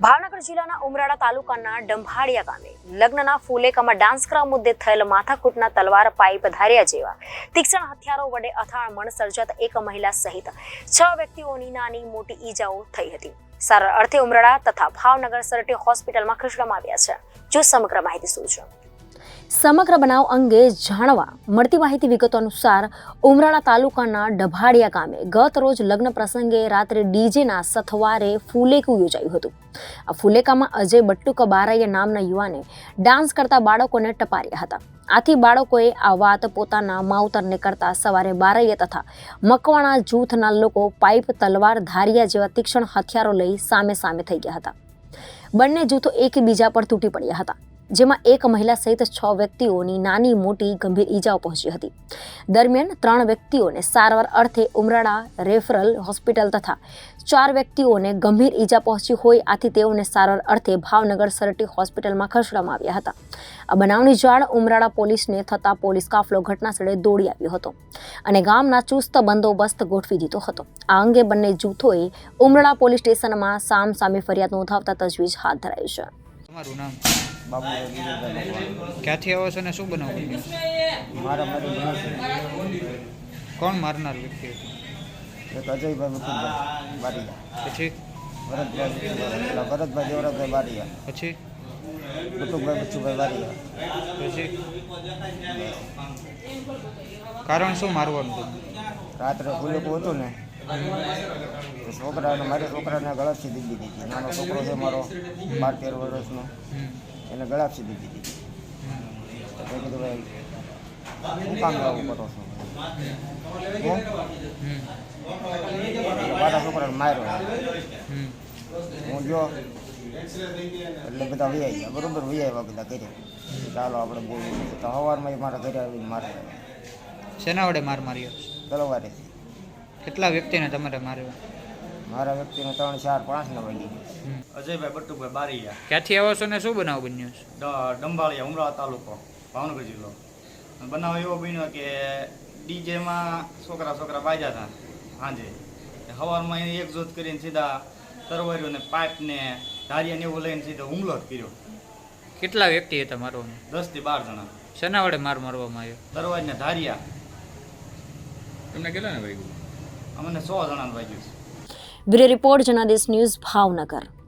ભાવનગર જિલ્લાના ઉમરાળા તાલુકાના ડંભાળિયા ગામે લગ્નના ફુલેકામાં ડાન્સ કરવા મુદ્દે થયેલ માથાકૂટના તલવાર પાઇપ ધારિયા જેવા તીક્ષ્ણ હથિયારો વડે અથામણ સર્જત એક મહિલા સહિત 6 વ્યક્તિઓની નાની મોટી ઈજાઓ થઈ હતી। સારવાર અર્થે ઉમરાળા તથા ભાવનગર સરટી હોસ્પિટલમાં ખસેડવામાં આવ્યા છે। જો સમગ્ર માહિતી શું છે? સમગ્ર બનાવ અંગે જાણવા મળતી માહિતી વિગતો અનુસાર ઉમરાળા તાલુકાના ડભાડિયા ગામે ગત રોજ લગ્ન પ્રસંગે રાત્રે ડીજેના સથવારે ફુલેકું યોજાયું હતું। આ ફુલેકામાં અજય બટ્ટુકા બારૈયા નામના યુવાને ડાન્સ કરતા બાળકોને ટપાર્યા હતા। આથી બાળકોએ આ વાત પોતાના માવતરને કરતા સવારે બારૈયા તથા મકવાણા જૂથના લોકો પાઇપ તલવાર ધારિયા જેવા તીક્ષ્ણ હથિયારો લઈ સામે સામે થઈ ગયા હતા। બંને જૂથો એકબીજા પર તૂટી પડ્યા હતા, જેમાં એક મહિલા સહિત 6 વ્યક્તિઓની નાની મોટી ગંભીર ઈજાઓ પહોંચી હતી। દરમિયાન 3 વ્યક્તિઓને સારવાર અર્થે ઉમરાળા રેફરલ હોસ્પિટલ તથા 4 વ્યક્તિઓને ગંભીર ઈજા પહોંચી હોય આથી તેઓને સારવાર અર્થે ભાવનગર સરટી હોસ્પિટલમાં ખસેડવામાં આવ્યા હતા। આ બનાવની જાણ ઉમરાળા પોલીસને થતાં પોલીસ કાફલો ઘટનાસ્થળે દોડી આવ્યો હતો અને ગામના ચુસ્ત બંદોબસ્ત ગોઠવી દીધો હતો। આ અંગે બંને જૂથોએ ઉમરાળા પોલીસ સ્ટેશનમાં સામસામે ફરિયાદ નોંધાવતા તજવીજ હાથ ધરાઈ છે। તમારું નામ? બાબુ ક્યાંથી આવો છો ને શું બનાવ બન્યું? મારા મારી કોણ મારનાર વ્યક્તિ હતું? એક અજયભાઈ મુકુંદભાઈ બારિયા, પછી ભરતભાઈ દેવરાજભાઈ બારિયા, પછી બટુકભાઈ બચ્ચુભાઈ બારિયા। પછી કારણ શું મારવાનું હતું? રાત્રે ફુલેકું હતું ને છોકરાને મારા છોકરાને ગળાથી દીધી દીધી। નાનો છોકરો છે મારો 12-13 વર્ષનો, એને ગળાથી દીધી દીધી। તો મેં કીધું ભાઈ હું કામ લાવું કરો છો? મારા છોકરાને માર્યો, હું ગયો એટલે બધા વૈયા ગયા, બરોબર વૈયા બધા ઘરે, ચાલો આપણે બોલીએ। તો સવારમાં મારા ઘરે આવીને મારે શેના વડે માર માર્યો? તલવારે। કેટલા વ્યક્તિને તમારે માર્યો? મારા વ્યક્તિને 3, 4, 5 ના વાગી। અજયભાઈ બટ્ટુભાઈ બારિયા, ક્યાંથી આવો છો ને શું બનાવ બન્યો છે? ડંભાળિયા, ઉમરાળા તાલુકો, ભાવનગર જિલ્લો। બનાવ એવો બન્યો કે ડીજેમાં છોકરા વાગ્યા હતા સાંજે, સવારમાં એને એક જૂથ કરીને સીધા તરવારીઓ ને પાઇપ ને ધારિયા ને એવું લઈને સીધો હુમલો જ કર્યો। કેટલા વ્યક્તિ હતા મારવામાં? 10 થી 12 જણા શેના વડે મારવામાં આવ્યો? તરવારી ને ધારિયા। તમને કેટલા ને વાગ્યું? અમને 100 જણાને વાગ્યું છે। Bureau report Janadesh news Bhavnagar.